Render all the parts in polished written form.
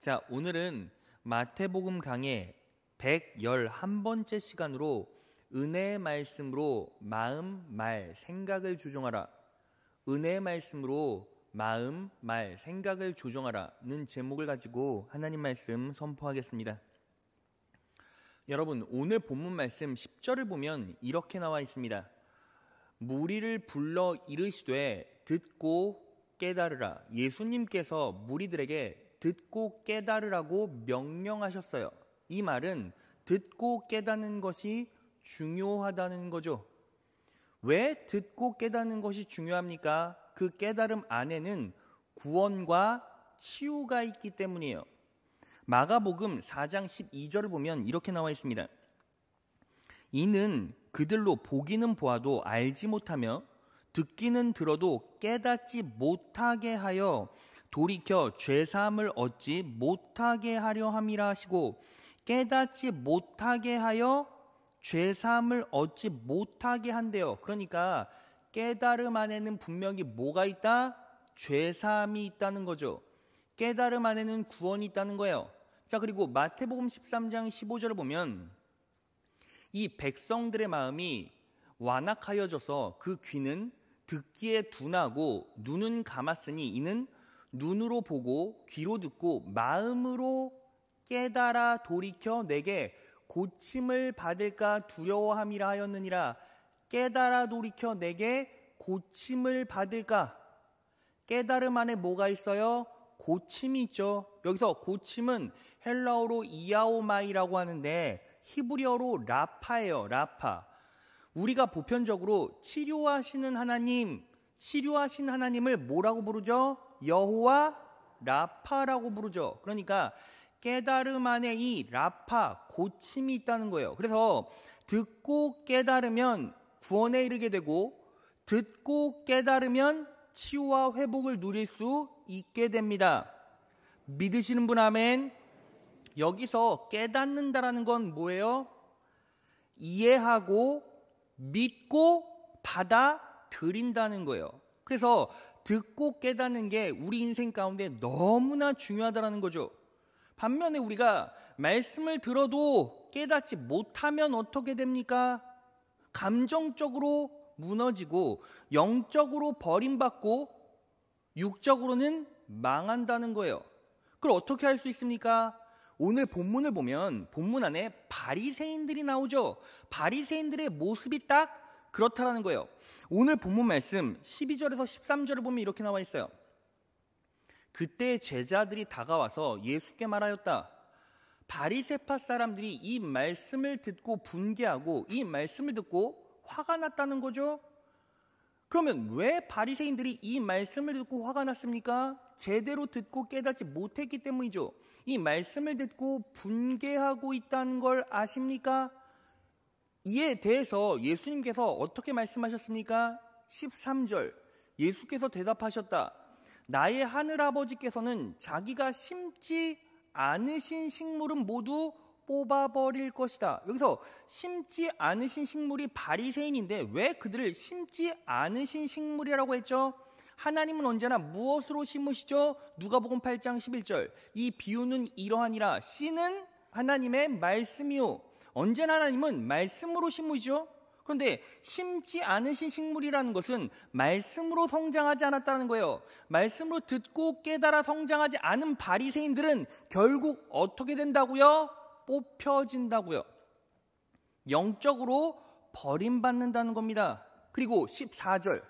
자, 오늘은 마태복음 강의 111번째 시간으로 은혜의 말씀으로 마음, 말, 생각을 조정하라. 은혜의 말씀으로 마음, 말, 생각을 조정하라는 제목을 가지고 하나님 말씀 선포하겠습니다. 여러분, 오늘 본문 말씀 10절을 보면 이렇게 나와 있습니다. 무리를 불러 이르시되 듣고 깨달으라. 예수님께서 무리들에게 듣고 깨달으라고 명령하셨어요. 이 말은 듣고 깨닫는 것이 중요하다는 거죠. 왜 듣고 깨닫는 것이 중요합니까? 그 깨달음 안에는 구원과 치유가 있기 때문이에요. 마가복음 4장 12절을 보면 이렇게 나와 있습니다. 이는 그들로 보기는 보아도 알지 못하며 듣기는 들어도 깨닫지 못하게 하여 돌이켜 죄사함을 얻지 못하게 하려 함이라 하시고, 깨닫지 못하게 하여 죄사함을 얻지 못하게 한대요. 그러니까 깨달음 안에는 분명히 뭐가 있다? 죄사함이 있다는 거죠. 깨달음 안에는 구원이 있다는 거예요. 자, 그리고 마태복음 13장 15절을 보면 이 백성들의 마음이 완악하여져서 그 귀는 듣기에 둔하고 눈은 감았으니 이는 눈으로 보고 귀로 듣고 마음으로 깨달아 돌이켜 내게 고침을 받을까 두려워함이라 하였느니라. 깨달아 돌이켜 내게 고침을 받을까. 깨달음 안에 뭐가 있어요? 고침이 있죠. 여기서 고침은 헬라어로 이아오마이라고 하는데 히브리어로 라파예요. 라파. 우리가 보편적으로 치료하시는 하나님을 뭐라고 부르죠? 여호와 라파라고 부르죠. 그러니까 깨달음 안에 이 라파, 고침이 있다는 거예요. 그래서 듣고 깨달으면 구원에 이르게 되고 듣고 깨달으면 치유와 회복을 누릴 수 있게 됩니다. 믿으시는 분 아멘. 여기서 깨닫는다라는 건 뭐예요? 이해하고 믿고 받아들인다는 거예요. 그래서 듣고 깨닫는 게 우리 인생 가운데 너무나 중요하다는 거죠. 반면에 우리가 말씀을 들어도 깨닫지 못하면 어떻게 됩니까? 감정적으로 무너지고 영적으로 버림받고 육적으로는 망한다는 거예요. 그걸 어떻게 할 수 있습니까? 오늘 본문을 보면 본문 안에 바리새인들이 나오죠. 바리새인들의 모습이 딱 그렇다라는 거예요. 오늘 본문 말씀 12절에서 13절을 보면 이렇게 나와 있어요. 그때 제자들이 다가와서 예수께 말하였다. 바리새파 사람들이 이 말씀을 듣고 분개하고 이 말씀을 듣고 화가 났다는 거죠. 그러면 왜 바리새인들이 이 말씀을 듣고 화가 났습니까? 제대로 듣고 깨닫지 못했기 때문이죠. 이 말씀을 듣고 분개하고 있다는 걸 아십니까? 이에 대해서 예수님께서 어떻게 말씀하셨습니까? 13절 예수께서 대답하셨다. 나의 하늘아버지께서는 자기가 심지 않으신 식물은 모두 뽑아버릴 것이다. 여기서 심지 않으신 식물이 바리새인인데 왜 그들을 심지 않으신 식물이라고 했죠? 하나님은 언제나 무엇으로 심으시죠? 누가복음 8장 11절 이 비유는 이러하니라. 씨는 하나님의 말씀이요. 언제나 하나님은 말씀으로 심으시죠. 그런데 심지 않으신 식물이라는 것은 말씀으로 성장하지 않았다는 거예요. 말씀으로 듣고 깨달아 성장하지 않은 바리새인들은 결국 어떻게 된다고요? 뽑혀진다고요. 영적으로 버림받는다는 겁니다. 그리고 14절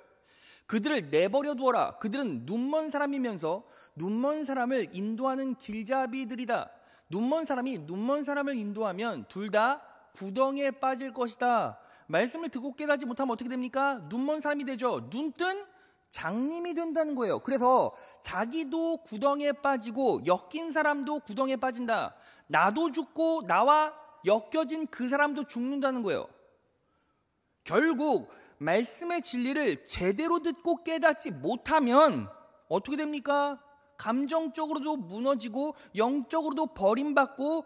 그들을 내버려 두어라. 그들은 눈먼 사람이면서 눈먼 사람을 인도하는 길잡이들이다. 눈먼 사람이 눈먼 사람을 인도하면 둘 다 구덩이에 빠질 것이다. 말씀을 듣고 깨닫지 못하면 어떻게 됩니까? 눈먼 사람이 되죠. 눈뜬 장님이 된다는 거예요. 그래서 자기도 구덩이에 빠지고 엮인 사람도 구덩이에 빠진다. 나도 죽고 나와 엮여진 그 사람도 죽는다는 거예요. 결국 말씀의 진리를 제대로 듣고 깨닫지 못하면 어떻게 됩니까? 감정적으로도 무너지고 영적으로도 버림받고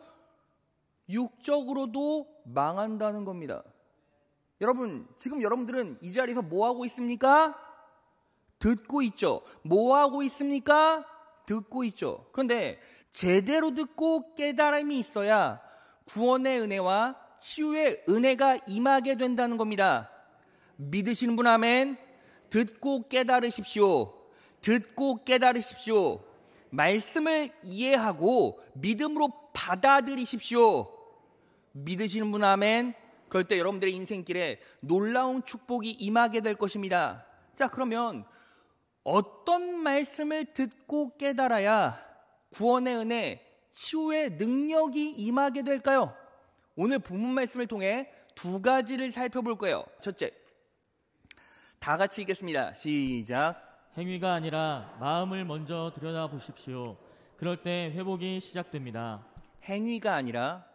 육적으로도 망한다는 겁니다. 여러분, 지금 여러분들은 이 자리에서 뭐 하고 있습니까? 듣고 있죠. 뭐 하고 있습니까? 듣고 있죠. 그런데 제대로 듣고 깨달음이 있어야 구원의 은혜와 치유의 은혜가 임하게 된다는 겁니다. 믿으시는 분 아멘. 듣고 깨달으십시오. 듣고 깨달으십시오. 말씀을 이해하고 믿음으로 받아들이십시오. 믿으시는 분 아멘. 그럴 때 여러분들의 인생길에 놀라운 축복이 임하게 될 것입니다. 자, 그러면 어떤 말씀을 듣고 깨달아야 구원의 은혜, 치유의 능력이 임하게 될까요? 오늘 본문 말씀을 통해 두 가지를 살펴볼 거예요. 첫째, 다 같이 읽겠습니다. 시작. 행위가 아니라 마음을 먼저 들여다보십시오. 그럴 때 회복이 시작됩니다. 행위가 아니라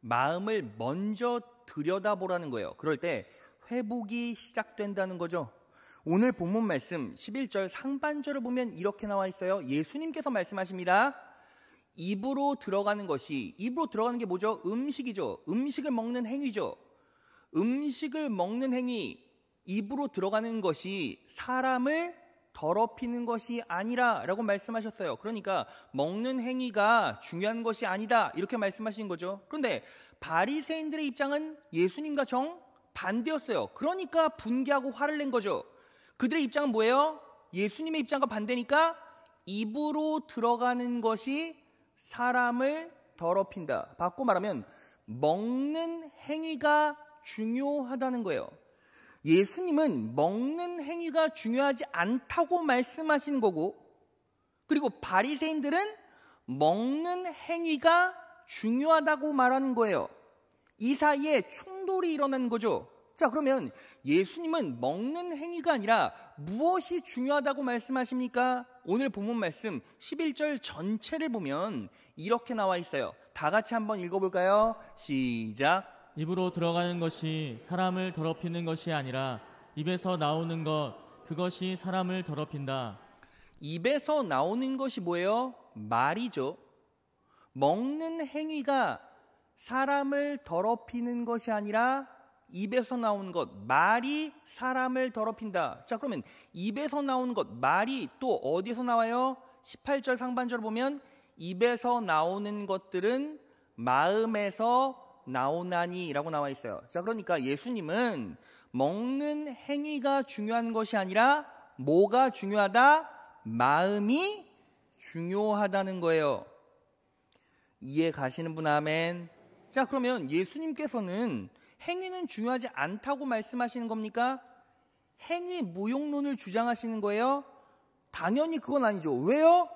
마음을 먼저 들여다보라는 거예요. 그럴 때 회복이 시작된다는 거죠. 오늘 본문 말씀 11절 상반절을 보면 이렇게 나와 있어요. 예수님께서 말씀하십니다. 입으로 들어가는 게 뭐죠? 음식이죠. 음식을 먹는 행위죠. 음식을 먹는 행위, 입으로 들어가는 것이 사람을 더럽히는 것이 아니라 라고 말씀하셨어요. 그러니까 먹는 행위가 중요한 것이 아니다 이렇게 말씀하신 거죠. 그런데 바리새인들의 입장은 예수님과 정반대였어요. 그러니까 분개하고 화를 낸 거죠. 그들의 입장은 뭐예요? 예수님의 입장과 반대니까 입으로 들어가는 것이 사람을 더럽힌다. 바꿔 말하면 먹는 행위가 중요하다는 거예요. 예수님은 먹는 행위가 중요하지 않다고 말씀하시는 거고, 그리고 바리새인들은 먹는 행위가 중요하다고 말하는 거예요. 이 사이에 충돌이 일어나는 거죠. 자, 그러면 예수님은 먹는 행위가 아니라 무엇이 중요하다고 말씀하십니까? 오늘 본문 말씀 11절 전체를 보면 이렇게 나와 있어요. 다 같이 한번 읽어볼까요? 시작. 입으로 들어가는 것이 사람을 더럽히는 것이 아니라 입에서 나오는 것, 그것이 사람을 더럽힌다. 입에서 나오는 것이 뭐예요? 말이죠. 먹는 행위가 사람을 더럽히는 것이 아니라 입에서 나오는 것, 말이 사람을 더럽힌다. 자, 그러면 입에서 나오는 것, 말이 또 어디서 나와요? 18절 상반절 보면 입에서 나오는 것들은 마음에서 나오나니 라고 나와 있어요. 자, 그러니까 예수님은 먹는 행위가 중요한 것이 아니라 뭐가 중요하다? 마음이 중요하다는 거예요. 이해 가시는 분 아멘. 자, 그러면 예수님께서는 행위는 중요하지 않다고 말씀하시는 겁니까? 행위 무용론을 주장하시는 거예요? 당연히 그건 아니죠. 왜요?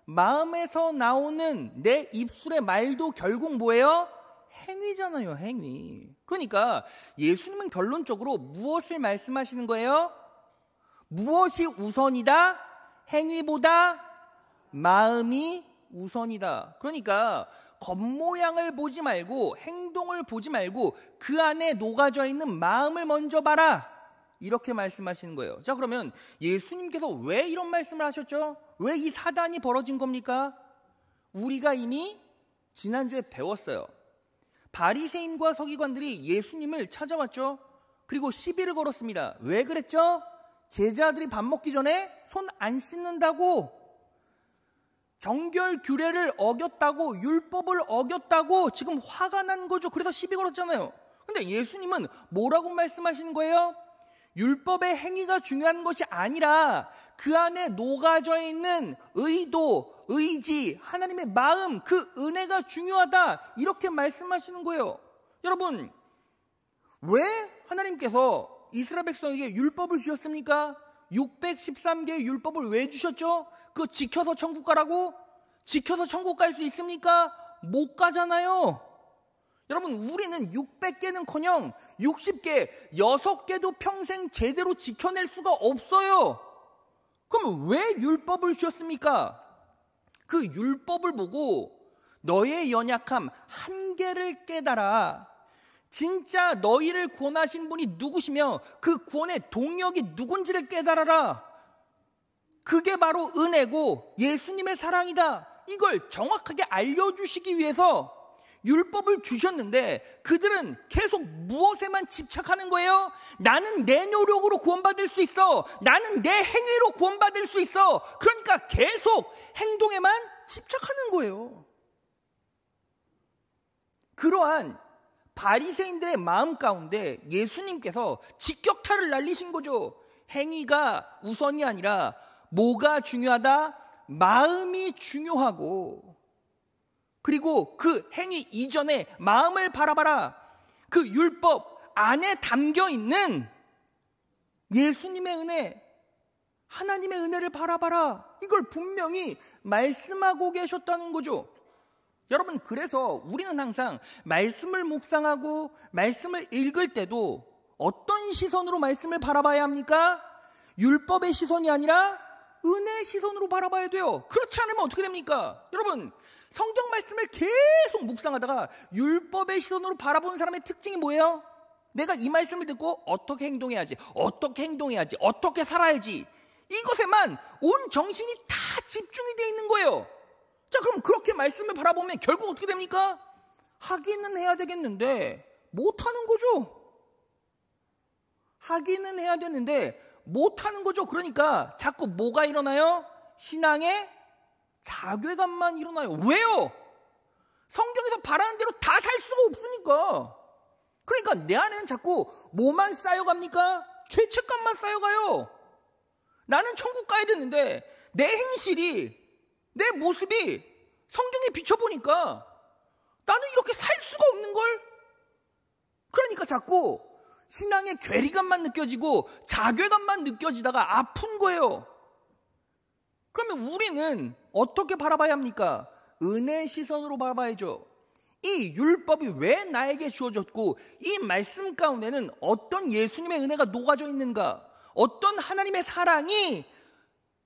마음에서 나오는 내 입술의 말도 결국 뭐예요? 행위잖아요, 행위. 그러니까 예수님은 결론적으로 무엇을 말씀하시는 거예요? 무엇이 우선이다? 행위보다 마음이 우선이다. 그러니까 겉모양을 보지 말고 행동을 보지 말고 그 안에 녹아져 있는 마음을 먼저 봐라. 이렇게 말씀하시는 거예요. 자, 그러면 예수님께서 왜 이런 말씀을 하셨죠? 왜 이 사단이 벌어진 겁니까? 우리가 이미 지난주에 배웠어요. 바리새인과 서기관들이 예수님을 찾아왔죠. 그리고 시비를 걸었습니다. 왜 그랬죠? 제자들이 밥 먹기 전에 손 안 씻는다고, 정결 규례를 어겼다고, 율법을 어겼다고 지금 화가 난 거죠. 그래서 시비 걸었잖아요. 근데 예수님은 뭐라고 말씀하시는 거예요? 율법의 행위가 중요한 것이 아니라 그 안에 녹아져 있는 의도, 의지, 하나님의 마음, 그 은혜가 중요하다. 이렇게 말씀하시는 거예요. 여러분, 왜 하나님께서 이스라엘 백성에게 율법을 주셨습니까? 613개의 율법을 왜 주셨죠? 그거 지켜서 천국 가라고? 지켜서 천국 갈 수 있습니까? 못 가잖아요. 여러분, 우리는 600개는커녕 60개, 6개도 평생 제대로 지켜낼 수가 없어요. 그럼 왜 율법을 주셨습니까? 그 율법을 보고 너의 연약함, 한계를 깨달아. 진짜 너희를 구원하신 분이 누구시며 그 구원의 동력이 누군지를 깨달아라. 그게 바로 은혜고 예수님의 사랑이다. 이걸 정확하게 알려주시기 위해서 율법을 주셨는데 그들은 계속 무엇에만 집착하는 거예요? 나는 내 노력으로 구원받을 수 있어. 나는 내 행위로 구원받을 수 있어. 그러니까 계속 행동에만 집착하는 거예요. 그러한 바리새인들의 마음 가운데 예수님께서 직격탄을 날리신 거죠. 행위가 우선이 아니라 뭐가 중요하다? 마음이 중요하고, 그리고 그 행위 이전에 마음을 바라봐라. 그 율법 안에 담겨 있는 예수님의 은혜, 하나님의 은혜를 바라봐라. 이걸 분명히 말씀하고 계셨다는 거죠. 여러분, 그래서 우리는 항상 말씀을 묵상하고 말씀을 읽을 때도 어떤 시선으로 말씀을 바라봐야 합니까? 율법의 시선이 아니라 은혜의 시선으로 바라봐야 돼요. 그렇지 않으면 어떻게 됩니까? 여러분, 성경 말씀을 계속 묵상하다가 율법의 시선으로 바라보는 사람의 특징이 뭐예요? 내가 이 말씀을 듣고 어떻게 행동해야지, 어떻게 살아야지, 이것에만 온 정신이 다 집중이 되어 있는 거예요. 자, 그럼 그렇게 말씀을 바라보면 결국 어떻게 됩니까? 하기는 해야 되겠는데 못하는 거죠. 하기는 해야 되는데 못하는 거죠. 그러니까 자꾸 뭐가 일어나요? 신앙의 자괴감만 일어나요. 왜요? 성경에서 바라는 대로 다 살 수가 없으니까. 그러니까 내 안에는 자꾸 뭐만 쌓여갑니까? 죄책감만 쌓여가요. 나는 천국 가야 되는데 내 행실이, 내 모습이 성경에 비춰보니까 나는 이렇게 살 수가 없는걸? 그러니까 자꾸 신앙의 괴리감만 느껴지고 자괴감만 느껴지다가 아픈 거예요. 그러면 우리는 어떻게 바라봐야 합니까? 은혜의 시선으로 바라봐야죠. 이 율법이 왜 나에게 주어졌고 이 말씀 가운데는 어떤 예수님의 은혜가 녹아져 있는가, 어떤 하나님의 사랑이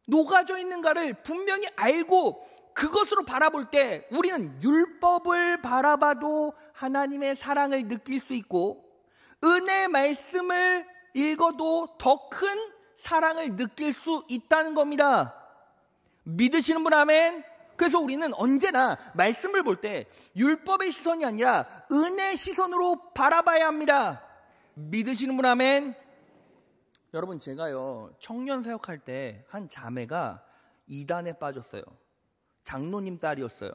녹아져 있는가를 분명히 알고 그것으로 바라볼 때 우리는 율법을 바라봐도 하나님의 사랑을 느낄 수 있고 은혜의 말씀을 읽어도 더 큰 사랑을 느낄 수 있다는 겁니다. 믿으시는 분 아멘? 그래서 우리는 언제나 말씀을 볼 때 율법의 시선이 아니라 은혜의 시선으로 바라봐야 합니다. 믿으시는 분 아멘? 여러분, 제가요 청년 사역할 때 한 자매가 이단에 빠졌어요. 장로님 딸이었어요.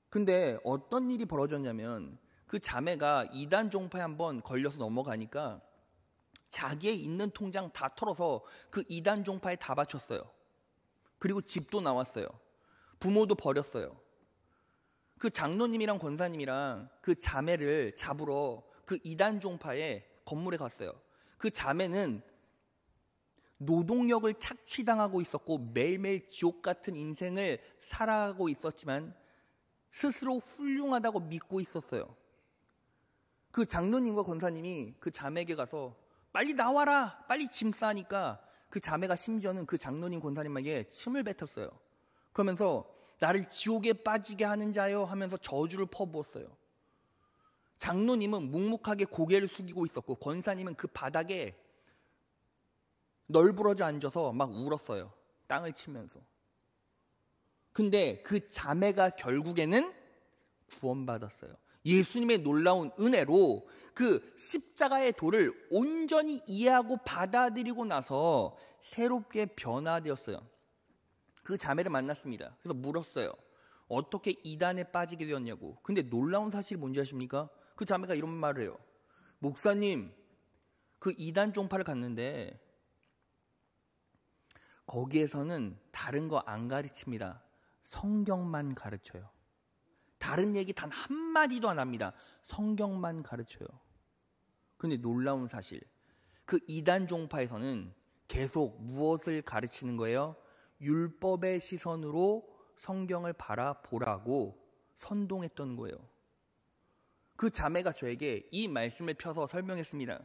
근데 어떤 일이 벌어졌냐면 그 자매가 이단 종파에 한번 걸려서 넘어가니까 자기의 있는 통장 다 털어서 그 이단 종파에 다 바쳤어요. 그리고 집도 나왔어요. 부모도 버렸어요. 그 장로님이랑 권사님이랑 그 자매를 잡으러 그 이단 종파의 건물에 갔어요. 그 자매는 노동력을 착취당하고 있었고 매일매일 지옥 같은 인생을 살아가고 있었지만 스스로 훌륭하다고 믿고 있었어요. 그 장로님과 권사님이 그 자매에게 가서 빨리 나와라, 빨리 짐 싸니까 그 자매가 심지어는 그 장로님 권사님에게 침을 뱉었어요. 그러면서 나를 지옥에 빠지게 하는 자요 하면서 저주를 퍼부었어요. 장로님은 묵묵하게 고개를 숙이고 있었고 권사님은 그 바닥에 널브러져 앉아서 막 울었어요. 땅을 치면서. 근데 그 자매가 결국에는 구원받았어요. 예수님의 놀라운 은혜로 그 십자가의 도를 온전히 이해하고 받아들이고 나서 새롭게 변화되었어요. 그 자매를 만났습니다. 그래서 물었어요. 어떻게 이단에 빠지게 되었냐고. 근데 놀라운 사실이 뭔지 아십니까? 그 자매가 이런 말을 해요. 목사님, 그 이단 종파를 갔는데 거기에서는 다른 거 안 가르칩니다. 성경만 가르쳐요. 다른 얘기 단 한마디도 안 합니다. 성경만 가르쳐요. 근데 놀라운 사실, 그 이단 종파에서는 계속 무엇을 가르치는 거예요? 율법의 시선으로 성경을 바라보라고 선동했던 거예요. 그 자매가 저에게 이 말씀을 펴서 설명했습니다.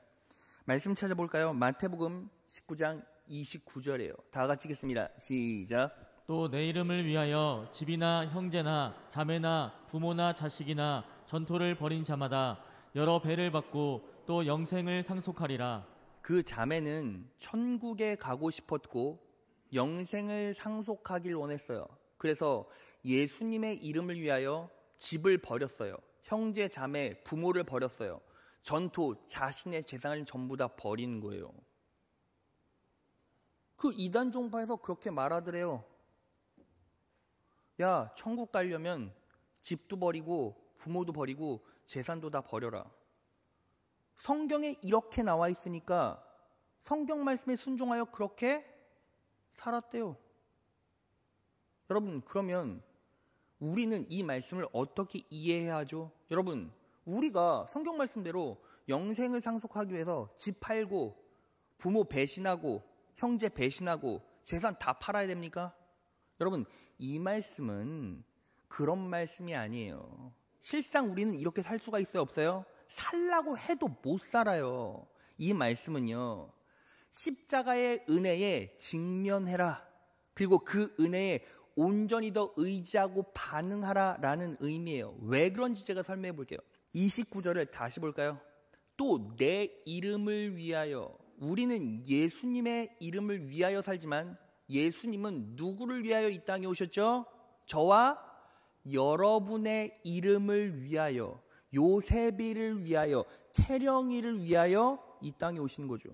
말씀 찾아볼까요? 마태복음 19장 29절이에요. 다 같이 읽겠습니다. 시작. 또 내 이름을 위하여 집이나 형제나 자매나 부모나 자식이나 전토를 벌인 자마다 여러 배를 받고 또 영생을 상속하리라. 그 자매는 천국에 가고 싶었고 영생을 상속하길 원했어요. 그래서 예수님의 이름을 위하여 집을 버렸어요. 형제, 자매, 부모를 버렸어요. 전토, 자신의 재산을 전부 다 버리는 거예요. 그 이단 종파에서 그렇게 말하더래요. 야, 천국 가려면 집도 버리고 부모도 버리고 재산도 다 버려라. 성경에 이렇게 나와 있으니까 성경 말씀에 순종하여 그렇게 살았대요. 여러분, 그러면 우리는 이 말씀을 어떻게 이해해야 하죠? 여러분, 우리가 성경 말씀대로 영생을 상속하기 위해서 집 팔고 부모 배신하고 형제 배신하고 재산 다 팔아야 됩니까? 여러분, 이 말씀은 그런 말씀이 아니에요. 실상 우리는 이렇게 살 수가 있어요, 없어요? 살라고 해도 못 살아요. 이 말씀은요, 십자가의 은혜에 직면해라. 그리고 그 은혜에 온전히 더 의지하고 반응하라 라는 의미예요. 왜 그런지 제가 설명해 볼게요. 29절을 다시 볼까요? 또 내 이름을 위하여. 우리는 예수님의 이름을 위하여 살지만 예수님은 누구를 위하여 이 땅에 오셨죠? 저와 여러분의 이름을 위하여, 요셉이를 위하여, 채령이를 위하여 이 땅에 오시는 거죠.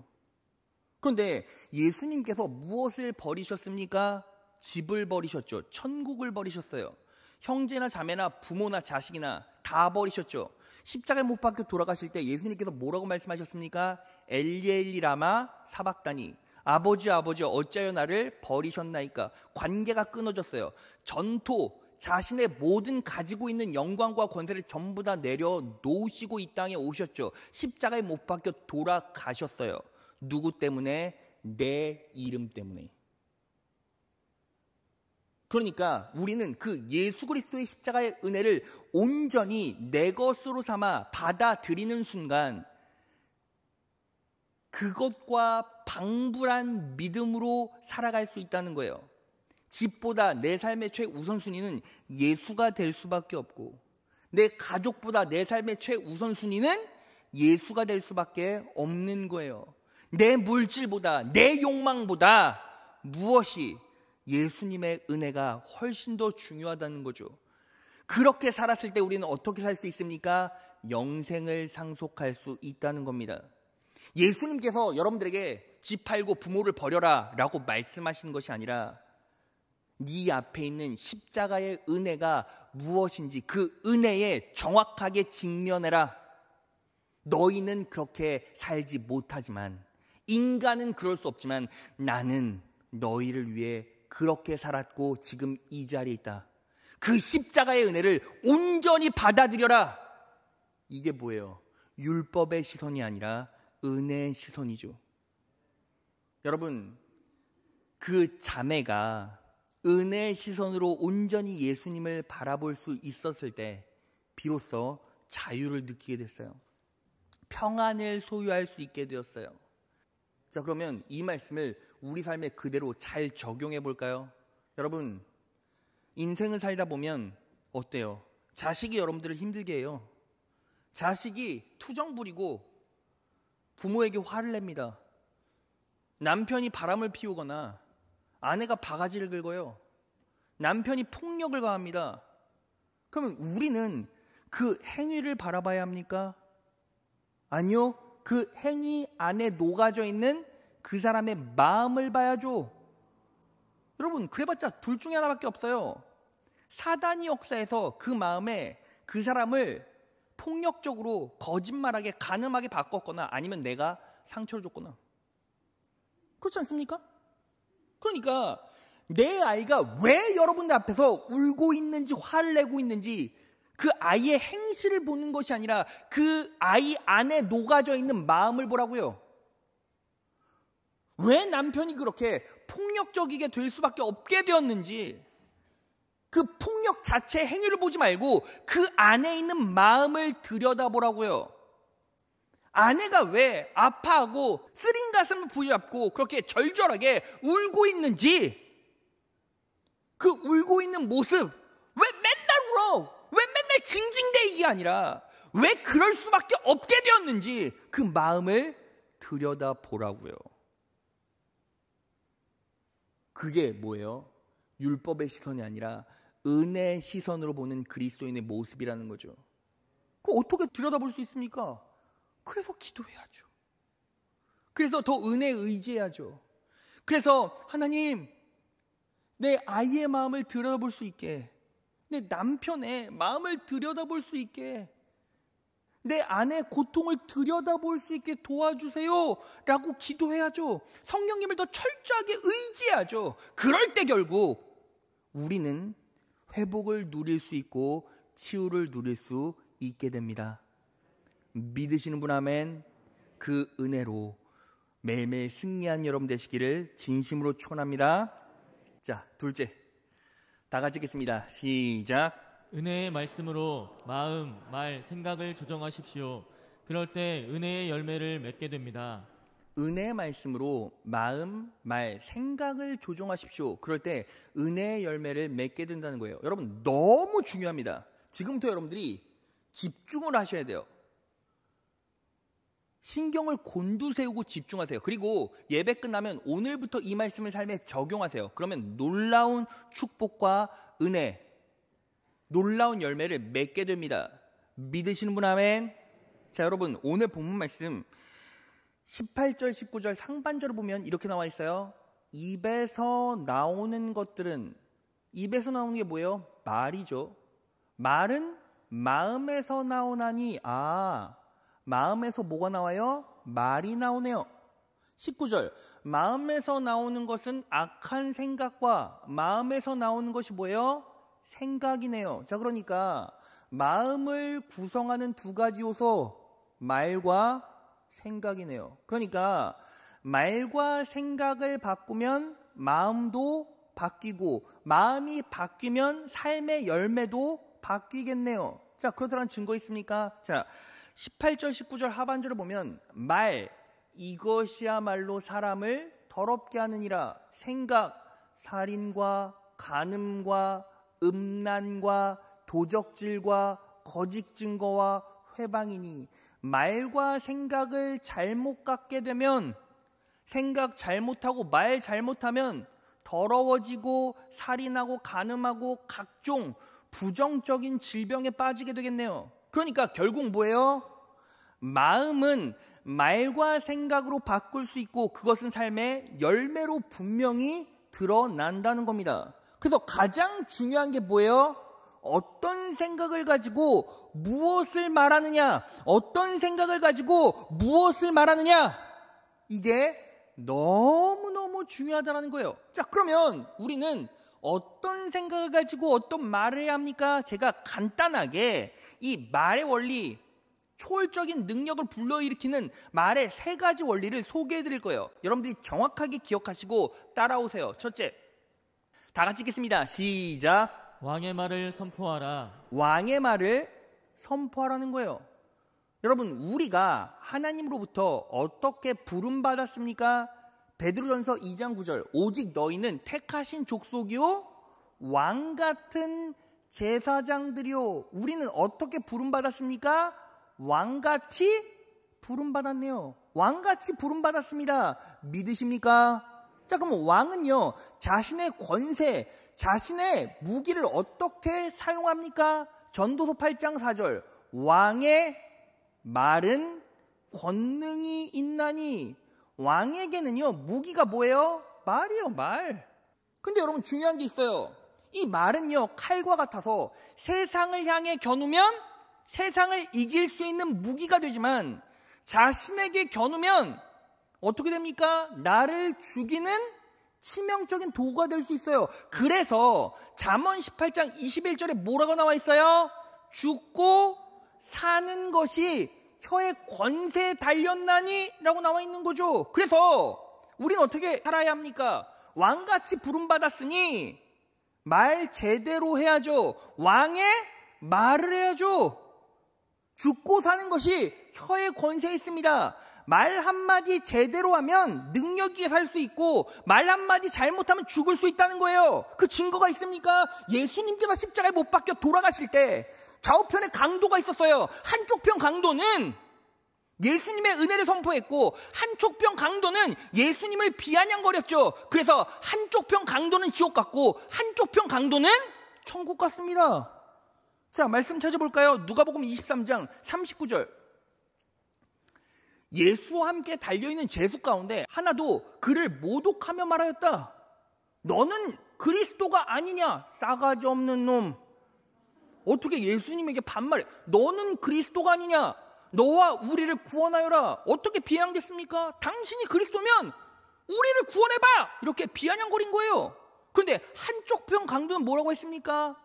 그런데 예수님께서 무엇을 버리셨습니까? 집을 버리셨죠. 천국을 버리셨어요. 형제나 자매나 부모나 자식이나 다 버리셨죠. 십자가에 못 박혀 돌아가실 때 예수님께서 뭐라고 말씀하셨습니까? 엘리엘리 라마 사박다니. 아버지 어찌하여 나를 버리셨나이까. 관계가 끊어졌어요. 전토, 자신의 모든 가지고 있는 영광과 권세를 전부 다 내려놓으시고 이 땅에 오셨죠. 십자가에 못 박혀 돌아가셨어요. 누구 때문에? 내 이름 때문에. 그러니까 우리는 그 예수 그리스도의 십자가의 은혜를 온전히 내 것으로 삼아 받아들이는 순간 그것과 방불한 믿음으로 살아갈 수 있다는 거예요. 집보다 내 삶의 최우선순위는 예수가 될 수밖에 없고, 내 가족보다 내 삶의 최우선순위는 예수가 될 수밖에 없는 거예요. 내 물질보다, 내 욕망보다 무엇이 예수님의 은혜가 훨씬 더 중요하다는 거죠. 그렇게 살았을 때 우리는 어떻게 살 수 있습니까? 영생을 상속할 수 있다는 겁니다. 예수님께서 여러분들에게 집 팔고 부모를 버려라 라고 말씀하시는 것이 아니라 네 앞에 있는 십자가의 은혜가 무엇인지 그 은혜에 정확하게 직면해라. 너희는 그렇게 살지 못하지만, 인간은 그럴 수 없지만 나는 너희를 위해 그렇게 살았고 지금 이 자리에 있다. 그 십자가의 은혜를 온전히 받아들여라. 이게 뭐예요? 율법의 시선이 아니라 은혜의 시선이죠. 여러분, 그 자매가 은혜의 시선으로 온전히 예수님을 바라볼 수 있었을 때 비로소 자유를 느끼게 됐어요. 평안을 소유할 수 있게 되었어요. 자, 그러면 이 말씀을 우리 삶에 그대로 잘 적용해 볼까요? 여러분, 인생을 살다 보면 어때요? 자식이 여러분들을 힘들게 해요. 자식이 투정 부리고 부모에게 화를 냅니다. 남편이 바람을 피우거나 아내가 바가지를 긁어요. 남편이 폭력을 가합니다. 그러면 우리는 그 행위를 바라봐야 합니까? 아니요. 그 행위 안에 녹아져 있는 그 사람의 마음을 봐야죠. 여러분, 그래봤자 둘 중에 하나밖에 없어요. 사단이 역사해서 그 마음에 그 사람을 폭력적으로 거짓말하게 간음하게 바꿨거나 아니면 내가 상처를 줬거나. 그렇지 않습니까? 그러니까 내 아이가 왜 여러분들 앞에서 울고 있는지 화를 내고 있는지 그 아이의 행실을 보는 것이 아니라 그 아이 안에 녹아져 있는 마음을 보라고요. 왜 남편이 그렇게 폭력적이게 될 수밖에 없게 되었는지 그 폭력 자체의 행위를 보지 말고 그 안에 있는 마음을 들여다보라고요. 아내가 왜 아파하고 쓰린 가슴을 부여잡고 그렇게 절절하게 울고 있는지, 그 울고 있는 모습, 왜 맨날 울어? 왜 맨날 징징대이게 아니라 왜 그럴 수밖에 없게 되었는지 그 마음을 들여다보라고요. 그게 뭐예요? 율법의 시선이 아니라 은혜의 시선으로 보는 그리스도인의 모습이라는 거죠. 그거 어떻게 들여다볼 수 있습니까? 그래서 기도해야죠. 그래서 더 은혜에 의지해야죠. 그래서 하나님, 내 아이의 마음을 들여다볼 수 있게 내 남편의 마음을 들여다볼 수 있게, 내 아내의 고통을 들여다볼 수 있게 도와주세요 라고 기도해야죠. 성령님을 더 철저하게 의지해야죠. 그럴 때 결국 우리는 회복을 누릴 수 있고 치유를 누릴 수 있게 됩니다. 믿으시는 분 아멘. 그 은혜로 매일매일 승리한 여러분 되시기를 진심으로 축원합니다. 자, 둘째, 다 같이 읽겠습니다. 시작. 은혜의 말씀으로 마음, 말, 생각을 조정하십시오. 그럴 때 은혜의 열매를 맺게 됩니다. 은혜의 말씀으로 마음, 말, 생각을 조정하십시오. 그럴 때 은혜의 열매를 맺게 된다는 거예요. 여러분, 너무 중요합니다. 지금부터 여러분들이 집중을 하셔야 돼요. 신경을 곤두세우고 집중하세요. 그리고 예배 끝나면 오늘부터 이 말씀을 삶에 적용하세요. 그러면 놀라운 축복과 은혜, 놀라운 열매를 맺게 됩니다. 믿으시는 분 아멘. 자, 여러분, 오늘 본문 말씀 18절 19절 상반절을 보면 이렇게 나와 있어요. 입에서 나오는 것들은, 입에서 나오는 게 뭐예요? 말이죠. 말은 마음에서 나오나니, 마음에서 뭐가 나와요? 말이 나오네요. 19절, 마음에서 나오는 것은 악한 생각과 마음에서 나오는 것이 뭐예요? 생각이네요. 자, 그러니까 마음을 구성하는 두 가지 요소, 말과 생각이네요. 그러니까 말과 생각을 바꾸면 마음도 바뀌고, 마음이 바뀌면 삶의 열매도 바뀌겠네요. 자, 그렇다는 증거 있습니까? 자, 18절 19절 하반절을 보면 말, 이것이야말로 사람을 더럽게 하느니라. 생각, 살인과 간음과 음란과 도적질과 거짓 증거와 회방이니, 말과 생각을 잘못 갖게 되면, 생각 잘못하고 말 잘못하면 더러워지고 살인하고 간음하고 각종 부정적인 질병에 빠지게 되겠네요. 그러니까 결국 뭐예요? 마음은 말과 생각으로 바꿀 수 있고 그것은 삶의 열매로 분명히 드러난다는 겁니다. 그래서 가장 중요한 게 뭐예요? 어떤 생각을 가지고 무엇을 말하느냐, 어떤 생각을 가지고 무엇을 말하느냐, 이게 너무너무 중요하다는 거예요. 자, 그러면 우리는 어떤 생각을 가지고 어떤 말을 해야 합니까? 제가 간단하게 이 말의 원리, 초월적인 능력을 불러일으키는 말의 세 가지 원리를 소개해 드릴 거예요. 여러분들이 정확하게 기억하시고 따라오세요. 첫째, 다 같이 읽겠습니다. 시작. 왕의 말을 선포하라. 왕의 말을 선포하라는 거예요. 여러분, 우리가 하나님으로부터 어떻게 부름받았습니까? 베드로전서 2장 9절, 오직 너희는 택하신 족속이요 왕같은 제사장들이요. 우리는 어떻게 부름받았습니까? 왕같이 부름받았네요. 왕같이 부름받았습니다. 믿으십니까? 자, 그럼 왕은요, 자신의 권세, 자신의 무기를 어떻게 사용합니까? 전도서 8장 4절, 왕의 말은 권능이 있나니. 왕에게는요, 무기가 뭐예요? 말이에요, 말. 근데 여러분, 중요한 게 있어요. 이 말은요, 칼과 같아서 세상을 향해 겨누면 세상을 이길 수 있는 무기가 되지만, 자신에게 겨누면 어떻게 됩니까? 나를 죽이는 치명적인 도구가 될 수 있어요. 그래서 잠언 18장 21절에 뭐라고 나와 있어요? 죽고 사는 것이 혀의 권세에 달렸나니 라고 나와 있는 거죠. 그래서 우리는 어떻게 살아야 합니까? 왕같이 부름받았으니 말 제대로 해야죠. 왕의 말을 해야죠. 죽고 사는 것이 혀의 권세에 있습니다. 말 한마디 제대로 하면 능력 있게 살 수 있고, 말 한마디 잘못하면 죽을 수 있다는 거예요. 그 증거가 있습니까? 예수님께서 십자가에 못 박혀 돌아가실 때 좌우편에 강도가 있었어요. 한쪽 편 강도는 예수님의 은혜를 선포했고, 한쪽 편 강도는 예수님을 비아냥거렸죠. 그래서 한쪽 편 강도는 지옥 갔고 한쪽 편 강도는 천국 갔습니다. 자, 말씀 찾아볼까요? 누가복음 23장 39절. 예수와 함께 달려있는 죄수 가운데 하나도 그를 모독하며 말하였다. 너는 그리스도가 아니냐? 싸가지 없는 놈. 어떻게 예수님에게 반말해? 너는 그리스도가 아니냐? 너와 우리를 구원하여라. 어떻게 비아냥됐습니까? 당신이 그리스도면 우리를 구원해봐! 이렇게 비아냥거린 거예요. 그런데 한쪽 편 강도는 뭐라고 했습니까?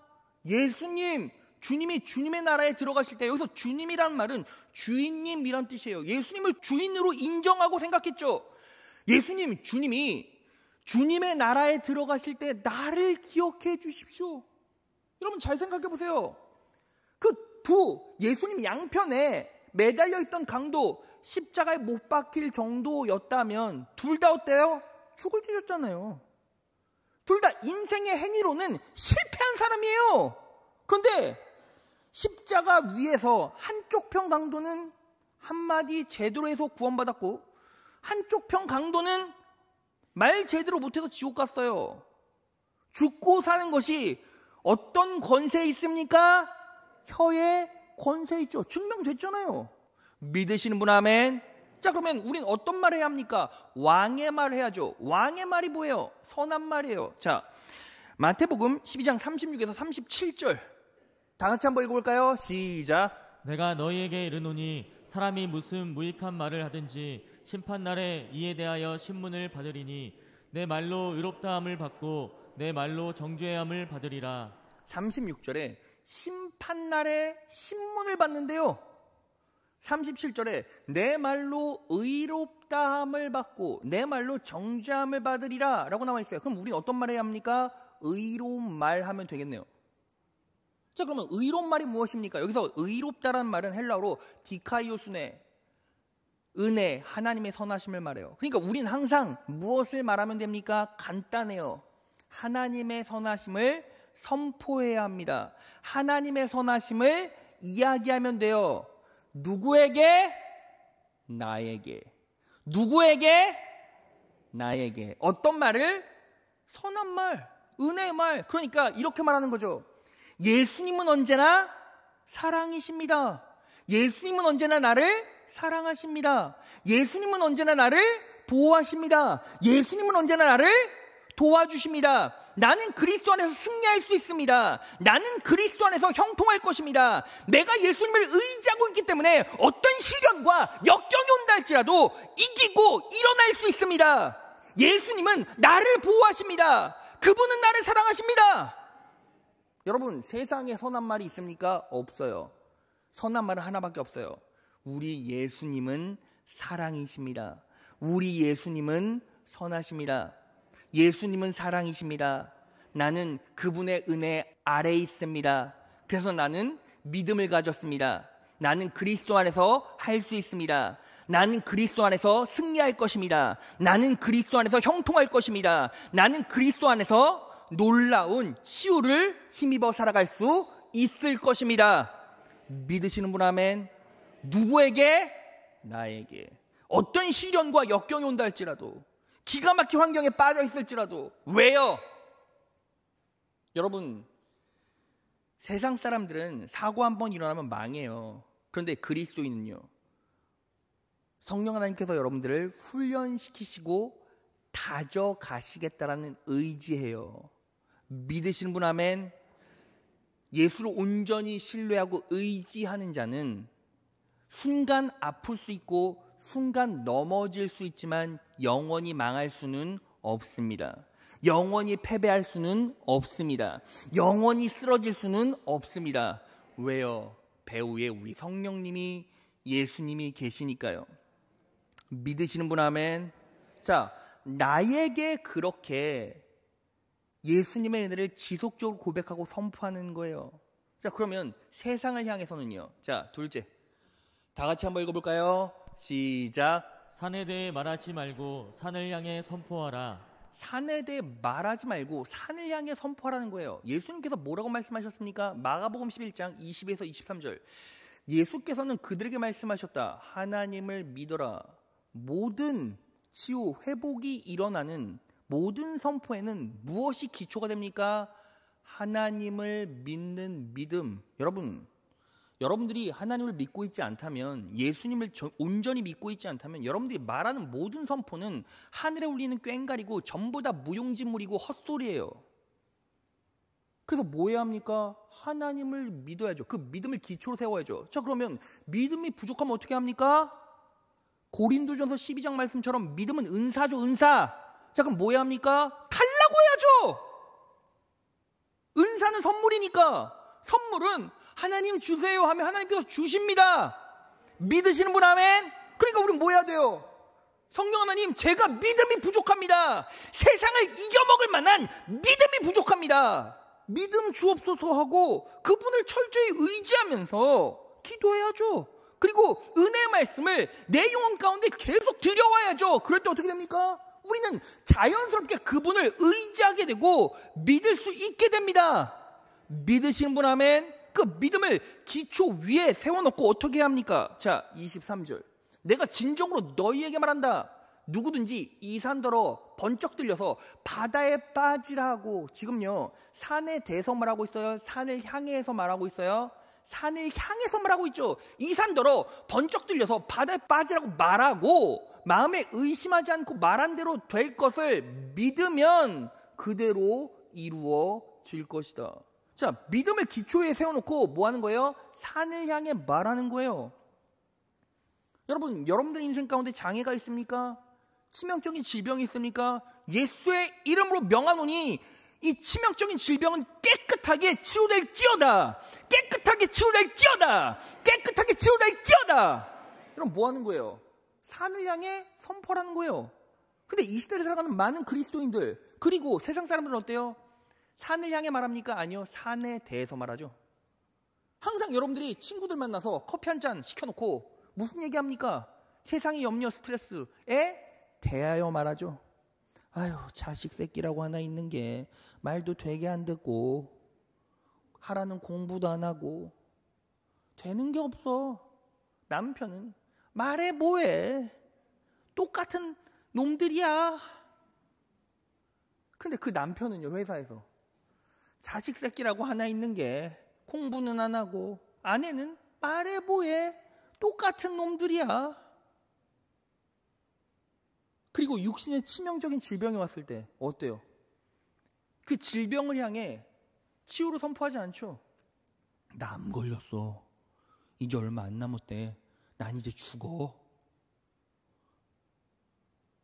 예수님, 주님이 주님의 나라에 들어가실 때, 여기서 주님이란 말은 주인님이란 뜻이에요. 예수님을 주인으로 인정하고 생각했죠. 예수님, 주님이 주님의 나라에 들어가실 때 나를 기억해 주십시오. 여러분 잘 생각해 보세요. 그 두 예수님 양편에 매달려 있던 강도, 십자가에 못 박힐 정도였다면 둘 다 어때요? 죽을 찢었잖아요. 둘 다 인생의 행위로는 실패한 사람이에요. 그런데 십자가 위에서 한쪽 편 강도는 한마디 제대로 해서 구원받았고, 한쪽 편 강도는 말 제대로 못해서 지옥 갔어요. 죽고 사는 것이 어떤 권세에 있습니까? 혀에 권세 있죠. 증명됐잖아요. 믿으시는 분 아멘. 자, 그러면 우린 어떤 말을 해야 합니까? 왕의 말을 해야죠. 왕의 말이 뭐예요? 선한 말이에요. 자, 마태복음 12장 36에서 37절 다 같이 한번 읽어볼까요? 시작. 내가 너희에게 이르노니 사람이 무슨 무익한 말을 하든지 심판날에 이에 대하여 신문을 받으리니 내 말로 의롭다함을 받고 내 말로 정죄함을 받으리라. 36절에 심판날에 신문을 받는데요. 37절에 내 말로 의롭다함을 받고 내 말로 정죄함을 받으리라 라고 나와 있어요. 그럼 우린 어떤 말 해야 합니까? 의로운 말 하면 되겠네요. 자, 그러면 의로운 말이 무엇입니까? 여기서 의롭다라는 말은 헬라어로 디카이오스네, 은혜, 하나님의 선하심을 말해요. 그러니까 우린 항상 무엇을 말하면 됩니까? 간단해요. 하나님의 선하심을 선포해야 합니다. 하나님의 선하심을 이야기하면 돼요. 누구에게? 나에게. 누구에게? 나에게. 어떤 말을? 선한 말, 은혜의 말. 그러니까 이렇게 말하는 거죠. 예수님은 언제나 사랑이십니다. 예수님은 언제나 나를 사랑하십니다. 예수님은 언제나 나를 보호하십니다. 예수님은 언제나 나를 도와주십니다. 나는 그리스도 안에서 승리할 수 있습니다. 나는 그리스도 안에서 형통할 것입니다. 내가 예수님을 의지하고 있기 때문에 어떤 시련과 역경이 온다 할지라도 이기고 일어날 수 있습니다. 예수님은 나를 보호하십니다. 그분은 나를 사랑하십니다. 여러분, 세상에 선한 말이 있습니까? 없어요. 선한 말은 하나밖에 없어요. 우리 예수님은 사랑이십니다. 우리 예수님은 선하십니다. 예수님은 사랑이십니다. 나는 그분의 은혜 아래에 있습니다. 그래서 나는 믿음을 가졌습니다. 나는 그리스도 안에서 할 수 있습니다. 나는 그리스도 안에서 승리할 것입니다. 나는 그리스도 안에서 형통할 것입니다. 나는 그리스도 안에서 놀라운 치유를 힘입어 살아갈 수 있을 것입니다. 믿으시는 분 아멘. 누구에게? 나에게. 어떤 시련과 역경이 온다 할지라도, 기가 막힌 환경에 빠져 있을지라도. 왜요? 여러분, 세상 사람들은 사고 한 번 일어나면 망해요. 그런데 그리스도인은요, 성령 하나님께서 여러분들을 훈련시키시고 다져가시겠다라는 의지해요. 믿으시는 분 아멘. 예수를 온전히 신뢰하고 의지하는 자는 순간 아플 수 있고 순간 넘어질 수 있지만 영원히 망할 수는 없습니다. 영원히 패배할 수는 없습니다. 영원히 쓰러질 수는 없습니다. 왜요? 배후에 우리 성령님이, 예수님이 계시니까요. 믿으시는 분 아멘. 자, 나에게 그렇게 예수님의 은혜를 지속적으로 고백하고 선포하는 거예요. 자, 그러면 세상을 향해서는요. 자, 둘째, 다 같이 한번 읽어볼까요? 시작. 산에 대해 말하지 말고 산을 향해 선포하라. 산에 대해 말하지 말고 산을 향해 선포하라는 거예요. 예수님께서 뭐라고 말씀하셨습니까? 마가복음 11장 20에서 23절. 예수께서는 그들에게 말씀하셨다. 하나님을 믿어라. 모든 치유, 회복이 일어나는 모든 선포에는 무엇이 기초가 됩니까? 하나님을 믿는 믿음. 여러분들이 하나님을 믿고 있지 않다면, 예수님을 온전히 믿고 있지 않다면 여러분들이 말하는 모든 선포는 하늘에 울리는 꽹과리고 전부 다 무용지물이고 헛소리예요. 그래서 뭐 해야 합니까? 하나님을 믿어야죠. 그 믿음을 기초로 세워야죠. 자, 그러면 믿음이 부족하면 어떻게 합니까? 고린도전서 12장 말씀처럼 믿음은 은사죠, 은사. 자, 그럼 뭐 해야 합니까? 달라고 해야죠. 은사는 선물이니까. 선물은 하나님 주세요 하면 하나님께서 주십니다. 믿으시는 분 아멘? 그러니까 우리는 뭐 해야 돼요? 성령 하나님, 제가 믿음이 부족합니다. 세상을 이겨먹을 만한 믿음이 부족합니다. 믿음 주옵소서 하고 그분을 철저히 의지하면서 기도해야죠. 그리고 은혜의 말씀을 내 영혼 가운데 계속 들여와야죠. 그럴 때 어떻게 됩니까? 우리는 자연스럽게 그분을 의지하게 되고 믿을 수 있게 됩니다. 믿으시는 분 아멘? 그 믿음을 기초 위에 세워놓고 어떻게 해야 합니까? 자, 23절. 내가 진정으로 너희에게 말한다. 누구든지 이 산더러 번쩍 들려서 바다에 빠지라고. 지금요, 산에 대해서 말하고 있어요? 산을 향해서 말하고 있어요? 산을 향해서 말하고 있죠. 이 산더러 번쩍 들려서 바다에 빠지라고 말하고 마음에 의심하지 않고 말한 대로 될 것을 믿으면 그대로 이루어질 것이다. 자, 믿음을 기초에 세워놓고 뭐 하는 거예요? 산을 향해 말하는 거예요. 여러분, 여러분들 인생 가운데 장애가 있습니까? 치명적인 질병이 있습니까? 예수의 이름으로 명하노니 이 치명적인 질병은 깨끗하게 치유될지어다. 깨끗하게 치유될지어다. 깨끗하게 치유될지어다. 그럼 뭐 하는 거예요? 산을 향해 선포하는 거예요. 근데 이 시대를 살아가는 많은 그리스도인들, 그리고 세상 사람들은 어때요? 산을 향해 말합니까? 아니요, 산에 대해서 말하죠. 항상 여러분들이 친구들 만나서 커피 한 잔 시켜놓고 무슨 얘기합니까? 세상의 염려, 스트레스에 대하여 말하죠. 아유, 자식 새끼라고 하나 있는 게 말도 되게 안 듣고 하라는 공부도 안 하고 되는 게 없어. 남편은 말해 뭐해. 똑같은 놈들이야. 근데 그 남편은요, 회사에서 자식 새끼라고 하나 있는 게 공부는 안 하고 아내는 말해 뭐해. 똑같은 놈들이야. 그리고 육신의 치명적인 질병이 왔을 때 어때요? 그 질병을 향해 치유로 선포하지 않죠. 나 암 걸렸어. 이제 얼마 안 남았대. 난 이제 죽어.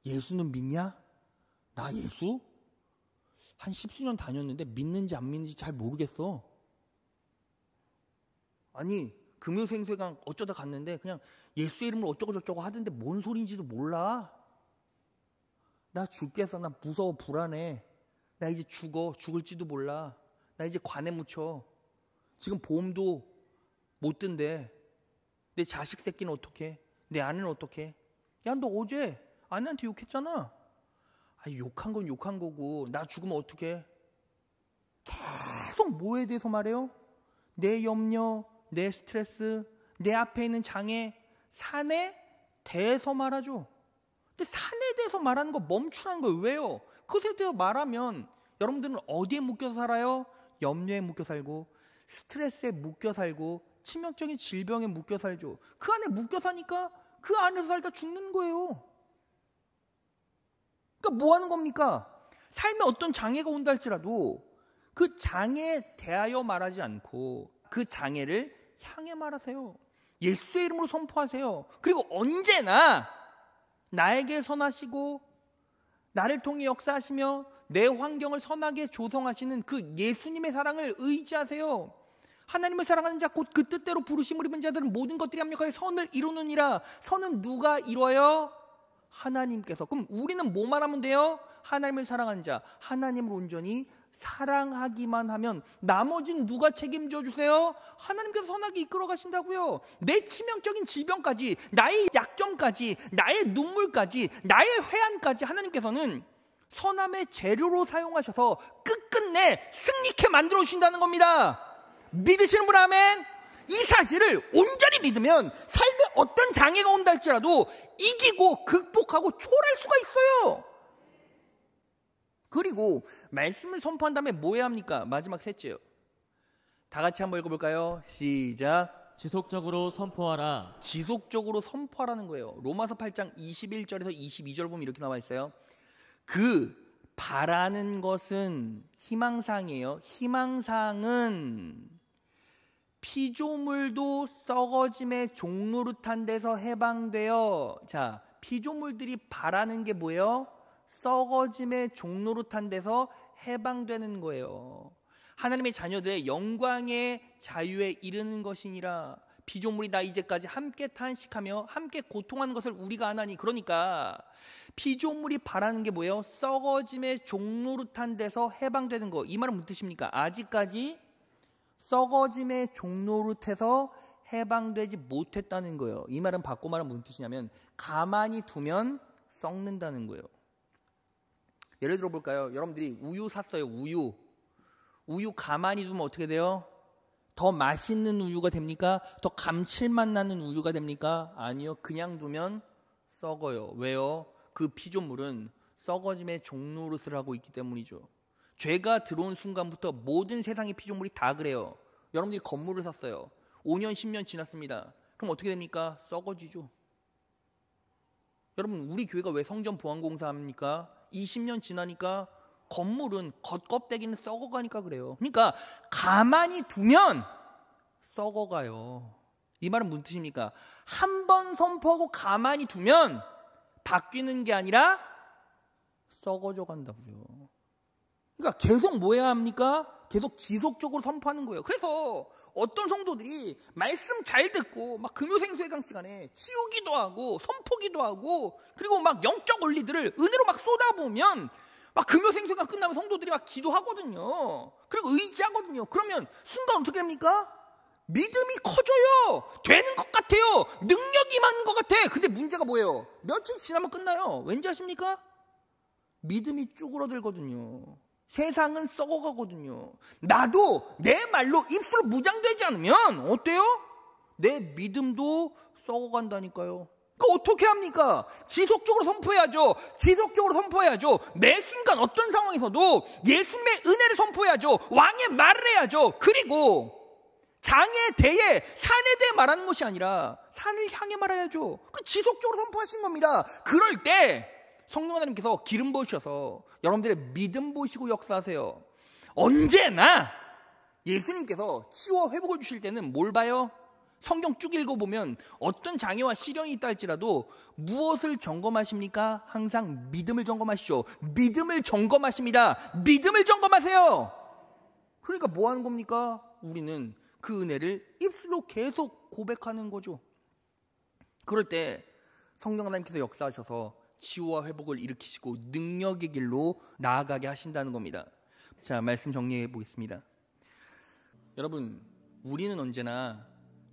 예수는 믿냐? 나 예수? 한 10수년 다녔는데 믿는지 안 믿는지 잘 모르겠어. 아니, 금요생수회관 어쩌다 갔는데 그냥 예수의 이름으로 어쩌고 저쩌고 하던데 뭔 소리인지도 몰라. 나 죽겠어. 나 무서워. 불안해. 나 이제 죽어. 죽을지도 몰라. 나 이제 관에 묻혀. 지금 보험도 못 든대. 내 자식 새끼는 어떡해? 내 아내는 어떡해? 야, 너 어제 아내한테 욕했잖아. 아니, 욕한 건 욕한 거고 나 죽으면 어떡해? 계속 뭐에 대해서 말해요? 내 염려, 내 스트레스, 내 앞에 있는 장애, 산에 대해서 말하죠. 근데 산에 대해서 말하는 거 멈추라는 거예요. 왜요? 그것에 대해서 말하면 여러분들은 어디에 묶여 살아요? 염려에 묶여 살고 스트레스에 묶여 살고 치명적인 질병에 묶여 살죠. 그 안에 묶여 사니까 그 안에서 살다 죽는 거예요. 그러니까 뭐 하는 겁니까? 삶에 어떤 장애가 온다 할지라도 그 장애에 대하여 말하지 않고 그 장애를 향해 말하세요. 예수의 이름으로 선포하세요. 그리고 언제나 나에게 선하시고 나를 통해 역사하시며 내 환경을 선하게 조성하시는 그 예수님의 사랑을 의지하세요. 하나님을 사랑하는 자 곧 그 뜻대로 부르심을 입은 자들은 모든 것들이 합력하여 선을 이루느니라. 선은 누가 이루어요? 하나님께서. 그럼 우리는 뭐만 하면 돼요? 하나님을 사랑하는 자, 하나님을 온전히 사랑하기만 하면 나머지는 누가 책임져 주세요? 하나님께서 선하게 이끌어 가신다고요. 내 치명적인 질병까지, 나의 약점까지, 나의 눈물까지, 나의 회한까지 하나님께서는 선함의 재료로 사용하셔서 끝끝내 승리케 만들어 주신다는 겁니다. 믿으시는 분 아멘? 이 사실을 온전히 믿으면 삶에 어떤 장애가 온다 할지라도 이기고 극복하고 초월할 수가 있어요. 그리고 말씀을 선포한 다음에 뭐 해야 합니까? 마지막 셋째요. 다 같이 한번 읽어볼까요? 시작. 지속적으로 선포하라. 지속적으로 선포하라는 거예요. 로마서 8장 21절에서 22절 보면 이렇게 나와 있어요. 그 바라는 것은 희망사항이에요. 희망사항은 피조물도 썩어짐의 종노릇한 데서 해방되어, 자, 피조물들이 바라는 게 뭐예요? 썩어짐의 종노릇한 데서 해방되는 거예요. 하나님의 자녀들의 영광의 자유에 이르는 것이니라. 피조물이 다 이제까지 함께 탄식하며 함께 고통하는 것을 우리가 안 하니. 그러니까 피조물이 바라는 게 뭐예요? 썩어짐의 종노릇한 데서 해방되는 거. 이 말은 무슨 뜻입니까? 아직까지 썩어짐의 종노릇해서 해방되지 못했다는 거예요. 이 말은 바꿔 말하면 무슨 뜻이냐면 가만히 두면 썩는다는 거예요. 예를 들어 볼까요? 여러분들이 우유 샀어요. 우유 가만히 두면 어떻게 돼요? 더 맛있는 우유가 됩니까? 더 감칠맛 나는 우유가 됩니까? 아니요. 그냥 두면 썩어요. 왜요? 그 피조물은 썩어짐의 종노릇을 하고 있기 때문이죠. 죄가 들어온 순간부터 모든 세상의 피조물이 다 그래요. 여러분들이 건물을 샀어요. 5년, 10년 지났습니다. 그럼 어떻게 됩니까? 썩어지죠. 여러분, 우리 교회가 왜 성전 보안공사 합니까? 20년 지나니까 건물은 겉껍데기는 썩어가니까 그래요. 그러니까 가만히 두면 썩어가요. 이 말은 무슨 뜻입니까? 한 번 선포하고 가만히 두면 바뀌는 게 아니라 썩어져 간다고요. 그러니까 계속 뭐 해야 합니까? 계속 지속적으로 선포하는 거예요. 그래서 어떤 성도들이 말씀 잘 듣고 막 금요생수회강 시간에 치우기도 하고 선포기도 하고 그리고 막 영적 원리들을 은혜로 막 쏟아보면 막 금요생수회강 끝나면 성도들이 막 기도하거든요. 그리고 의지하거든요. 그러면 순간 어떻게 됩니까? 믿음이 커져요. 되는 것 같아요. 능력이 많은 것 같아. 근데 문제가 뭐예요? 며칠 지나면 끝나요. 왠지 아십니까? 믿음이 쭈그러들거든요. 세상은 썩어가거든요. 나도 내 말로 입술로 무장되지 않으면 어때요? 내 믿음도 썩어간다니까요. 그러니까 어떻게 합니까? 지속적으로 선포해야죠. 지속적으로 선포해야죠. 매 순간 어떤 상황에서도 예수님의 은혜를 선포해야죠. 왕의 말을 해야죠. 그리고 장에 대해 산에 대해 말하는 것이 아니라 산을 향해 말해야죠. 지속적으로 선포하신 겁니다. 그럴 때 성령 하나님께서 기름 부으셔서 여러분들의 믿음 보시고 역사하세요. 언제나 예수님께서 치유와 회복을 주실 때는 뭘 봐요? 성경 쭉 읽어보면 어떤 장애와 시련이 있다 할지라도 무엇을 점검하십니까? 항상 믿음을 점검하시죠. 믿음을 점검하십니다. 믿음을 점검하세요. 그러니까 뭐 하는 겁니까? 우리는 그 은혜를 입술로 계속 고백하는 거죠. 그럴 때 성령 하나님께서 역사하셔서 치유와 회복을 일으키시고 능력의 길로 나아가게 하신다는 겁니다. 자, 말씀 정리해 보겠습니다. 여러분, 우리는 언제나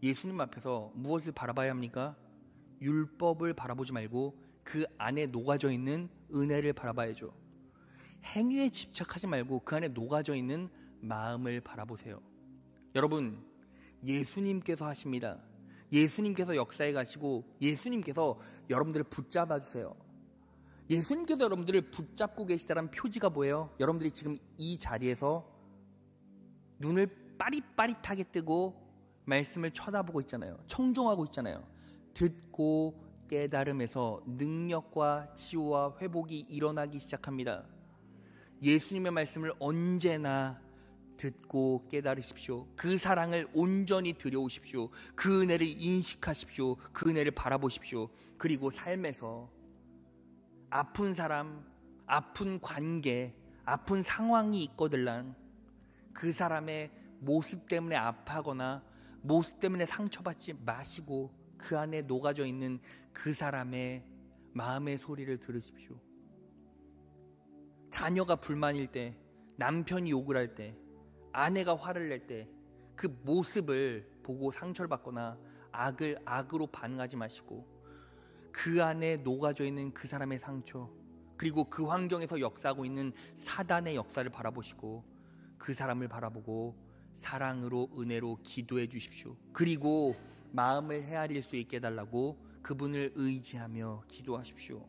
예수님 앞에서 무엇을 바라봐야 합니까? 율법을 바라보지 말고 그 안에 녹아져 있는 은혜를 바라봐야죠. 행위에 집착하지 말고 그 안에 녹아져 있는 마음을 바라보세요. 여러분, 예수님께서 하십니다. 예수님께서 역사에 가시고 예수님께서 여러분들을 붙잡아 주세요. 예수님께서 여러분들을 붙잡고 계시다는 표지가 뭐예요? 여러분들이 지금 이 자리에서 눈을 빠릿빠릿하게 뜨고 말씀을 쳐다보고 있잖아요. 청종하고 있잖아요. 듣고 깨달음에서 능력과 치유와 회복이 일어나기 시작합니다. 예수님의 말씀을 언제나 듣고 깨달으십시오. 그 사랑을 온전히 들여오십시오. 그 은혜를 인식하십시오. 그 은혜를 바라보십시오. 그리고 삶에서 아픈 사람, 아픈 관계, 아픈 상황이 있거들란 그 사람의 모습 때문에 아파하거나 모습 때문에 상처받지 마시고 그 안에 녹아져 있는 그 사람의 마음의 소리를 들으십시오. 자녀가 불만일 때, 남편이 욕을 할 때, 아내가 화를 낼 때 그 모습을 보고 상처를 받거나 악을 악으로 반응하지 마시고 그 안에 녹아져 있는 그 사람의 상처, 그리고 그 환경에서 역사하고 있는 사단의 역사를 바라보시고 그 사람을 바라보고 사랑으로 은혜로 기도해 주십시오. 그리고 마음을 헤아릴 수 있게 해달라고 그분을 의지하며 기도하십시오.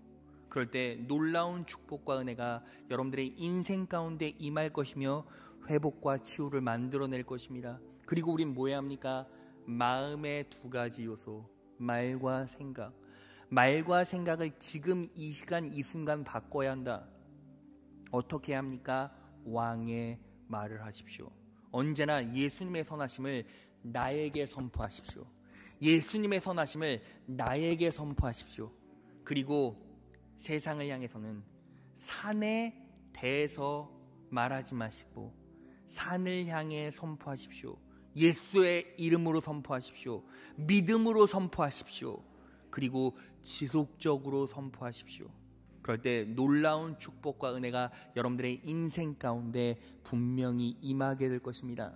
그럴 때 놀라운 축복과 은혜가 여러분들의 인생 가운데 임할 것이며 회복과 치유를 만들어낼 것입니다. 그리고 우린 뭐 해야 합니까? 마음의 두 가지 요소, 말과 생각. 말과 생각을 지금 이 시간 이 순간 바꿔야 한다. 어떻게 해야 합니까? 왕의 말을 하십시오. 언제나 예수님의 선하심을 나에게 선포하십시오. 예수님의 선하심을 나에게 선포하십시오. 그리고 세상을 향해서는 산에 대해서 말하지 마시고 산을 향해 선포하십시오. 예수의 이름으로 선포하십시오. 믿음으로 선포하십시오. 그리고 지속적으로 선포하십시오. 그럴 때 놀라운 축복과 은혜가 여러분들의 인생 가운데 분명히 임하게 될 것입니다.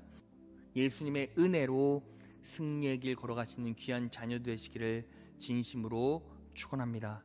예수님의 은혜로 승리의 길 걸어가시는 귀한 자녀 되시기를 진심으로 축원합니다.